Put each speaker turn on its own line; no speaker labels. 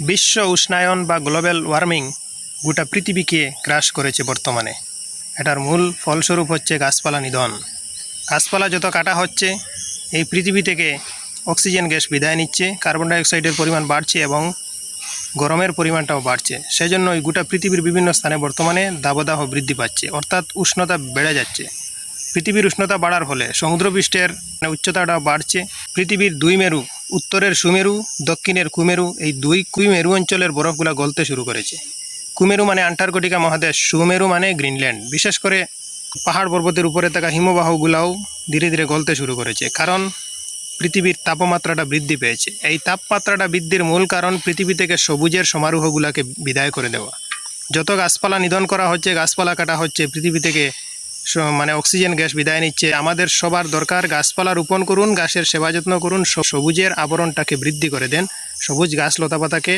বিশ্ব উষ্ণায়ন বা গ্লোবাল ওয়ার্মিং গোটা পৃথিবীকে গ্রাস করেছে বর্তমানে। এটার মূল ফলস্বরূপ হচ্ছে গাছপালা নিধন। গাছপালা যত কাটা হচ্ছে এই পৃথিবী থেকে অক্সিজেন গ্যাস বিদায় নিচ্ছে, কার্বন ডাইঅক্সাইডের পরিমাণ বাড়ছে এবং গরমের পরিমাণটাও বাড়ছে। সেজন্য এই গোটা পৃথিবীর বিভিন্ন স্থানে বর্তমানে দাবদাহ বৃদ্ধি পাচ্ছে, অর্থাৎ উষ্ণতা বেড়ে যাচ্ছে। পৃথিবীর উষ্ণতা বাড়ার ফলে সমুদ্রপৃষ্ঠের উচ্চতাটা বাড়ছে। পৃথিবীর দুই মেরু, উত্তরের সুমেরু, দক্ষিণের কুমেরু, এই দুই মেরু অঞ্চলের বরফগুলো গলতে শুরু করেছে। কুমেরু মানে আন্টার্কটিকা মহাদেশ, সুমেরু মানে গ্রিনল্যান্ড। বিশেষ করে পাহাড় পর্বতের উপরে থাকা হিমবাহগুলাও ধীরে ধীরে গলতে শুরু করেছে, কারণ পৃথিবীর তাপমাত্রাটা বৃদ্ধি পেয়েছে। এই তাপমাত্রাটা বৃদ্ধির মূল কারণ পৃথিবী থেকে সবুজের সমারোহগুলোকে বিদায় করে দেওয়া। যত গাছপালা নিধন করা হচ্ছে, গাছপালা কাটা হচ্ছে, পৃথিবী থেকে অক্সিজেন গ্যাস বিদায় নিচ্ছে। আমাদের সবার দরকার গাছপালা রোপণ করুন, গাছের সেবা যত্ন করুন, সবুজের আবরণটাকে বৃদ্ধি করে দেন, সবুজ গাছ লতাপাতাকে